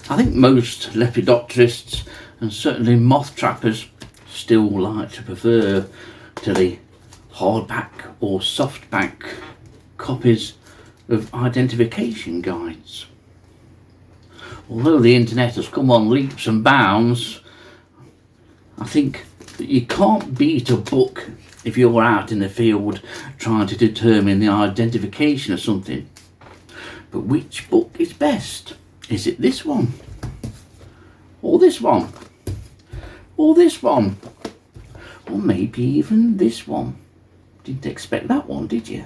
I think most lepidopterists and certainly moth trappers still like to prefer to the hardback or softback copies of identification guides. Although the internet has come on leaps and bounds, I think that you can't beat a book if you're out in the field trying to determine the identification of something. But which book is best? Is it this one? Or this one? Or this one? Or maybe even this one? Didn't expect that one, did you?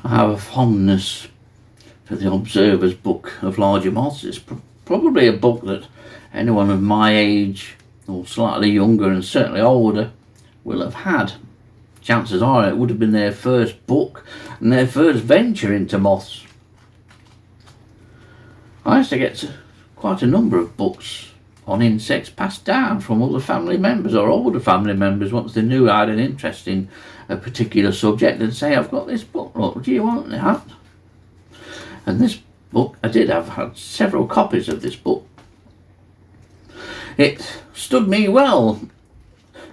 I have a fondness for the Observer's Book of Larger Moths. It's probably a book that anyone of my age, or slightly younger and certainly older, will have had. Chances are it would have been their first book and their first venture into moths. I used to get quite a number of books on insects passed down from other family members or older family members once they knew I had an interest in a particular subject, and say, I've got this book, look, do you want that? And this book, I did have had several copies of this book. It stood me well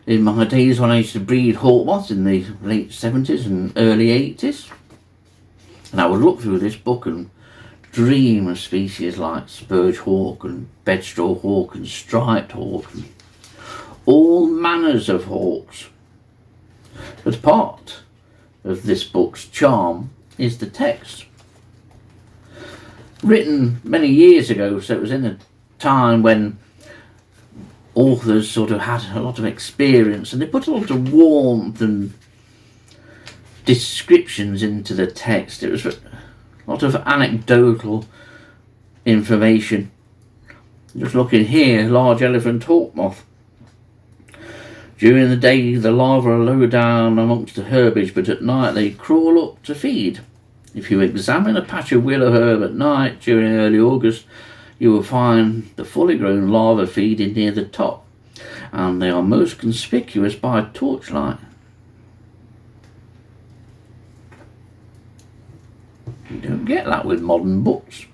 in my days when I used to breed hawk moths in the late 70s and early 80s. And I would look through this book and dream of species like spurge hawk and bedstraw hawk and striped hawk, and all manners of hawks. But part of this book's charm is the text. Written many years ago, so it was in a time when authors sort of had a lot of experience and they put a lot of warmth and descriptions into the text. It was a lot of anecdotal information. Just looking here, large elephant hawk moth. During the day the larvae are low down amongst the herbage, but at night they crawl up to feed. If you examine a patch of willow herb at night during early August, you will find the fully grown larvae feeding near the top, and they are most conspicuous by torchlight. You don't get that with modern books.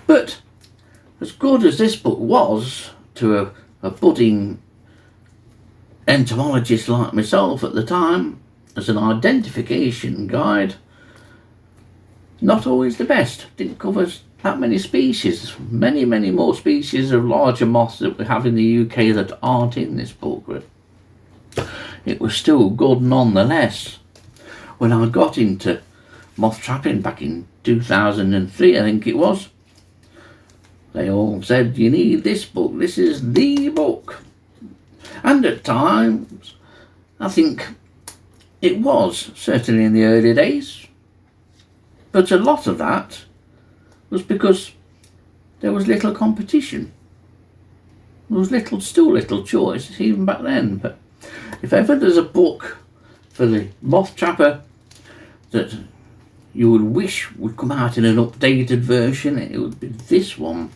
But as good as this book was to a budding entomologist like myself at the time, as an identification guide, not always the best. Didn't cover that many species. Many more species of larger moths that we have in the UK that aren't in this book, but it was still good nonetheless. When I got into moth trapping back in 2003, I think it was, they all said, you need this book, this is the book. And at times, I think it was, certainly in the early days. But a lot of that was because there was little competition. There was still little choice, even back then. But if ever there's a book for the moth trapper that you would wish would come out in an updated version, it would be this one.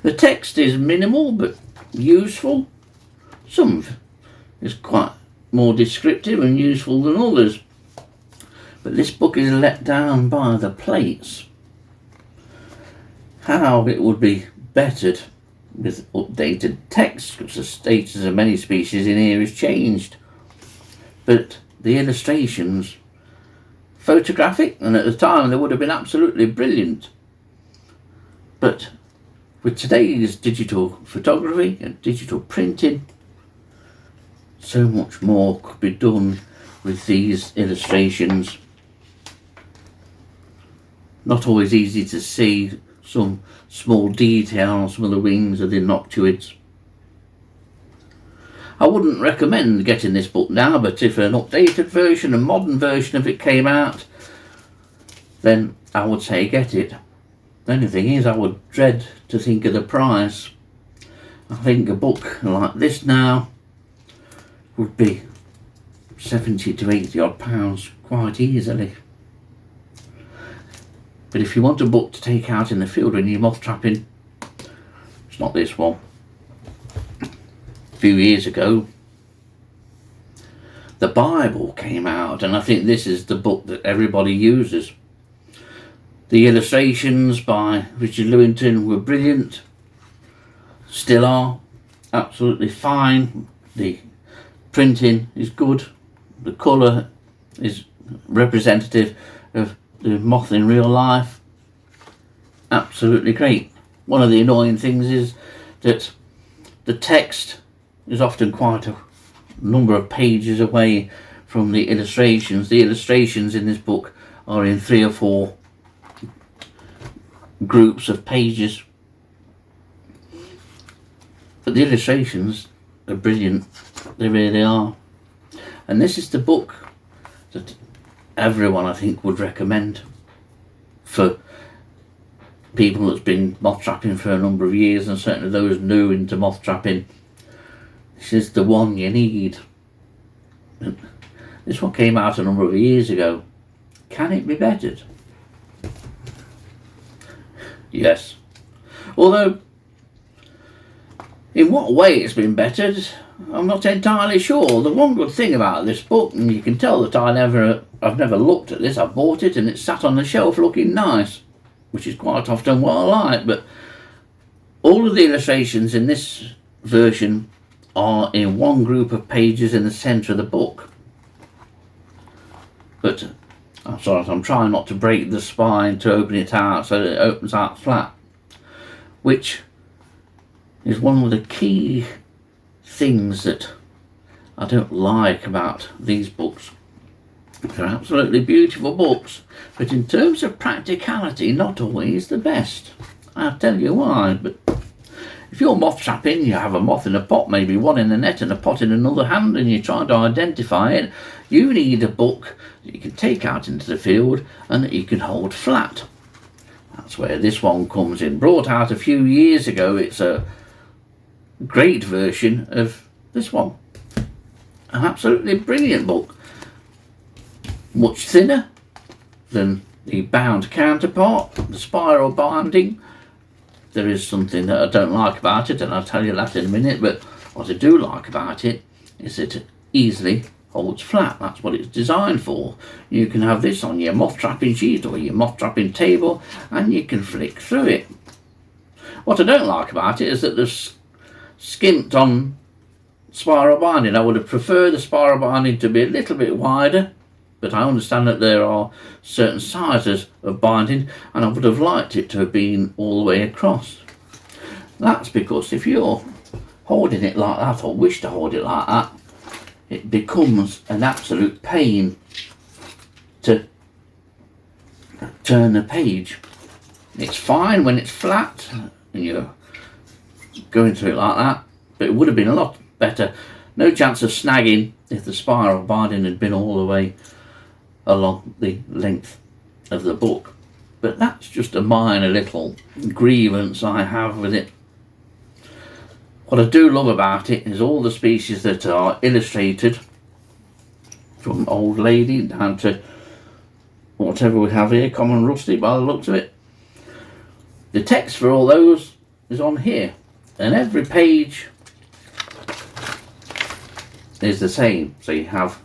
The text is minimal but useful. Some is quite more descriptive and useful than others. But this book is let down by the plates. How it would be bettered with updated text, because the status of many species in here is changed. But the illustrations, photographic, and at the time they would have been absolutely brilliant. But with today's digital photography and digital printing, so much more could be done with these illustrations. Not always easy to see some small detail on some of the wings of the noctuids. I wouldn't recommend getting this book now, but if an updated version, a modern version of it came out, then I would say get it. The only thing is, I would dread to think of the price. I think a book like this now would be 70 to 80 odd pounds quite easily. But if you want a book to take out in the field when you're moth trapping, it's not this one. A few years ago, the Bible came out, and I think this is the book that everybody uses. The illustrations by Richard Lewington were brilliant, still are, absolutely fine. The printing is good, the colour is representative of the moth in real life, absolutely great. One of the annoying things is that the text is often quite a number of pages away from the illustrations. The illustrations in this book are in 3 or 4 groups of pages, but the illustrations are brilliant, they really are. And this is the book that everyone, I think, would recommend for people that's been moth trapping for a number of years, and certainly those new into moth trapping. This is the one you need. And this one came out a number of years ago. Can it be bettered? Yes. Although, in what way it's been bettered, I'm not entirely sure. The one good thing about this book, and you can tell that I've never looked at this, I bought it and it's sat on the shelf looking nice, which is quite often what I like, but all of the illustrations in this version are in one group of pages in the centre of the book. But I'm trying not to break the spine to open it out so that it opens out flat, which is one of the key things that I don't like about these books. They're absolutely beautiful books, but in terms of practicality, not always the best. I'll tell you why. But if you're moth trapping, you have a moth in a pot, maybe one in a net and a pot in another hand, and you're trying to identify it, you need a book that you can take out into the field and that you can hold flat. That's where this one comes in. Brought out a few years ago. It's a great version of this one. An absolutely brilliant book. Much thinner than the bound counterpart, the spiral binding. There is something that I don't like about it, and I'll tell you that in a minute, but what I do like about it is that it easily holds flat. That's what it's designed for. You can have this on your moth trapping sheet or your moth trapping table, and you can flick through it. What I don't like about it is that there's skimped on spiral binding. I would have preferred the spiral binding to be a little bit wider, but I understand that there are certain sizes of binding, and I would have liked it to have been all the way across. That's because if you're holding it like that, or wish to hold it like that, it becomes an absolute pain to turn the page. It's fine when it's flat and you're going through it like that, but it would have been a lot better. No chance of snagging if the spiral binding had been all the way along the length of the book. But that's just a minor little grievance I have with it. What I do love about it is all the species that are illustrated, from old lady down to whatever we have here, common rustic by the looks of it. The text for all those is on here, and every page is the same. So you have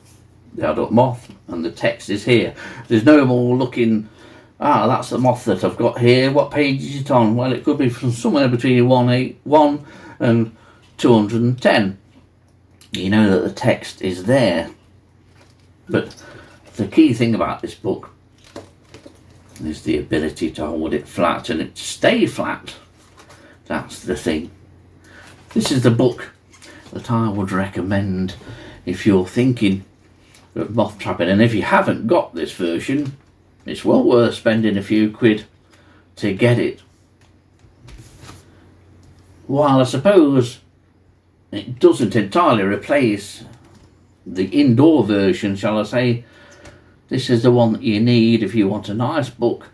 the adult moth and the text is here. There's no more looking, that's the moth that I've got here, what page is it on? Well, it could be from somewhere between 181 and 210. You know that the text is there. But the key thing about this book is the ability to hold it flat and it stay flat. That's the thing. This is the book that I would recommend if you're thinking of moth trapping, and if you haven't got this version, it's well worth spending a few quid to get it. While I suppose it doesn't entirely replace the indoor version, shall I say, This is the one that you need if you want a nice book.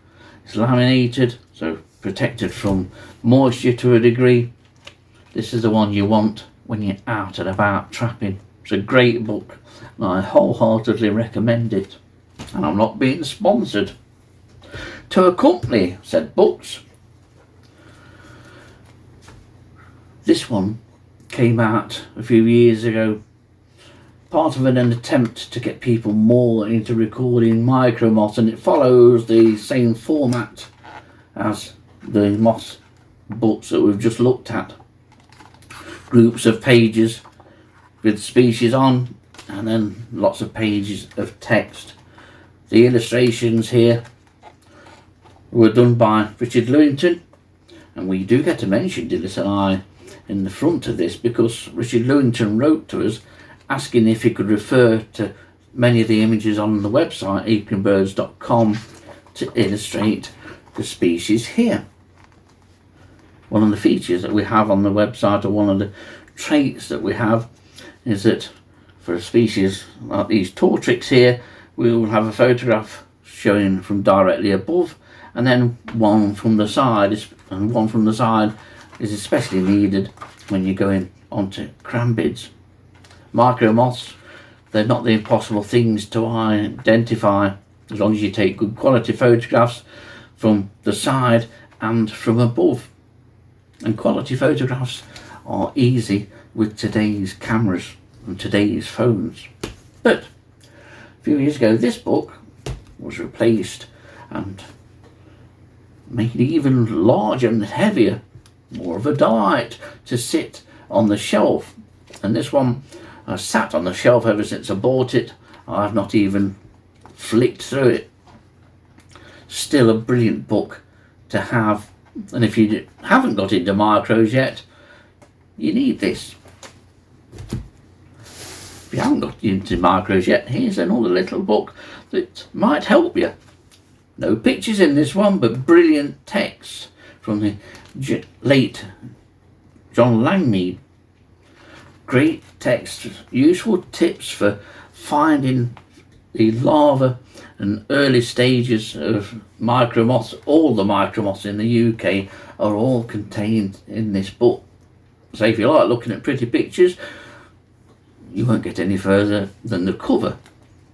It's laminated, so protected from moisture to a degree. This is the one you want when you're out and about trapping. It's a great book and I wholeheartedly recommend it. And I'm not being sponsored. To accompany said books, this one came out a few years ago, part of an attempt to get people more into recording micro moths, and it follows the same format as the moth books that we've just looked at. Groups of pages with species on, and then lots of pages of text. The illustrations here were done by Richard Lewington, and we do get to mention Dilys and I in the front of this because Richard Lewington wrote to us asking if he could refer to many of the images on the website equinbirds.com to illustrate the species here. One of the features that we have on the website, or one of the traits that we have, is that for a species like these tortrix here, we will have a photograph showing from directly above, and then one from the side, and one from the side is especially needed when you're going onto crambids. Micro moths, they're not the impossible things to identify as long as you take good quality photographs from the side and from above. And quality photographs are easy with today's cameras and today's phones. But a few years ago this book was replaced and made even larger and heavier, more of a delight to sit on the shelf. And this one has sat on the shelf ever since I bought it. I've not even flicked through it. Still a brilliant book to have, and if you haven't got into micros yet, you need this. If you haven't got into micros yet, here's another little book that might help you. No pictures in this one, but brilliant text from the late John Langmead. Great text, useful tips for finding the larvae and early stages of micro moths. All the micro moths in the UK are all contained in this book. So if you like looking at pretty pictures, you won't get any further than the cover.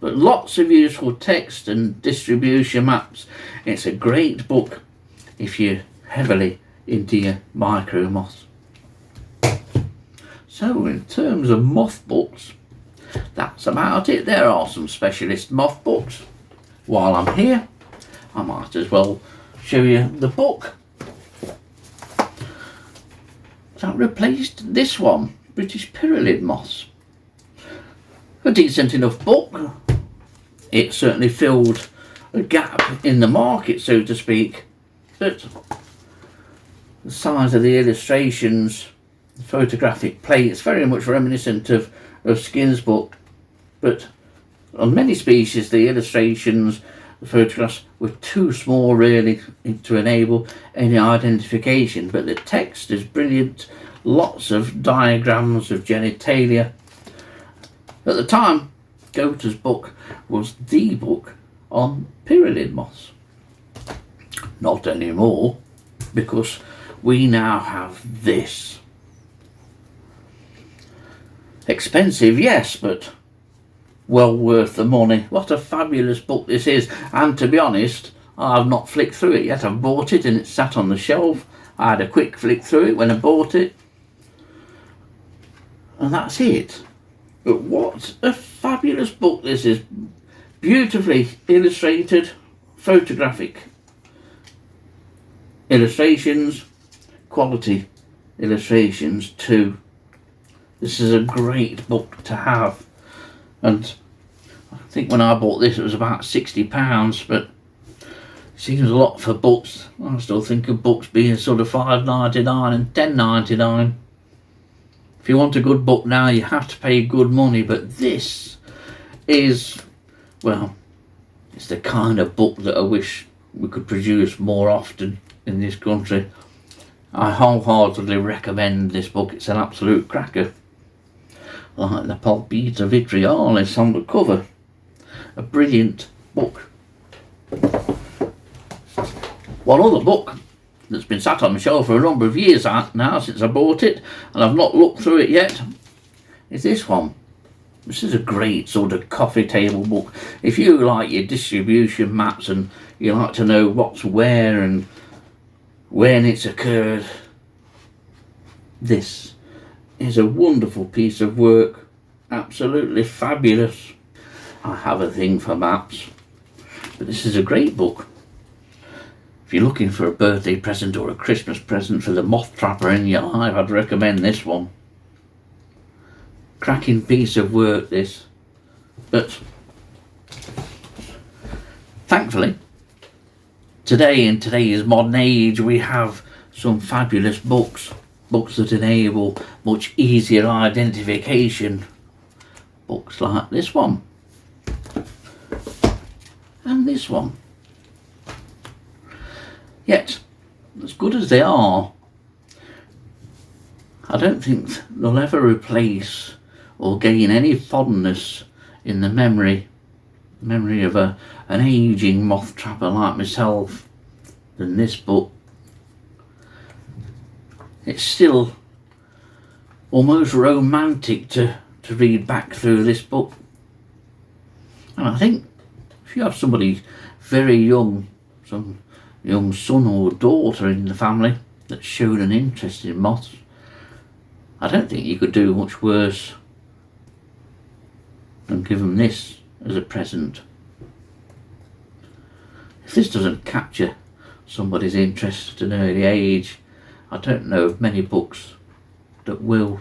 But lots of useful text and distribution maps. It's a great book if you're heavily into your micro moths. So in terms of moth books, that's about it. There are some specialist moth books. While I'm here, I might as well show you the book that replaced this one, British Pyralid Moths. A decent enough book. It certainly filled a gap in the market, so to speak, but the size of the illustrations, the photographic plate, it's very much reminiscent of Skin's book, but on many species the illustrations, the photographs were too small really to enable any identification, but the text is brilliant, lots of diagrams of genitalia. At the time, Goater's book was the book on pyralid moths. Not anymore, because we now have this. Expensive, yes, but well worth the money. What a fabulous book this is, and to be honest, I've not flicked through it yet. I've bought it and it's sat on the shelf. I had a quick flick through it when I bought it, and that's it. But what a fabulous book this is. Beautifully illustrated, photographic illustrations, quality illustrations too. This is a great book to have, and I think when I bought this it was about £60, but it seems a lot for books. I still think of books being sort of £5.99 and £10.99. If you want a good book now, you have to pay good money, but this is, well, it's the kind of book that I wish we could produce more often in this country. I wholeheartedly recommend this book. It's an absolute cracker. Like the Palpita vitrialis on the cover. A brilliant book. One other book that's been sat on the shelf for a number of years now since I bought it, and I've not looked through it yet, is this one. This is a great sort of coffee table book. If you like your distribution maps and you like to know what's where and when it's occurred, this is a wonderful piece of work. Absolutely fabulous. I have a thing for maps, but this is a great book. If you're looking for a birthday present or a Christmas present for the moth trapper in your life, I'd recommend this one. Cracking piece of work, this. But thankfully, today, in today's modern age, we have some fabulous books. Books that enable much easier identification. Books like this one. And this one. Yet, as good as they are, I don't think they'll ever replace or gain any fondness in the memory of an ageing moth trapper like myself than this book. It's still almost romantic to read back through this book. And I think if you have somebody very young, some young son or daughter in the family that's shown an interest in moths, I don't think you could do much worse than give them this as a present. If this doesn't capture somebody's interest at an early age, I don't know of many books that will.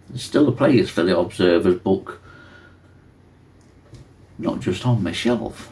There's still a place for the Observer's book, not just on my shelf.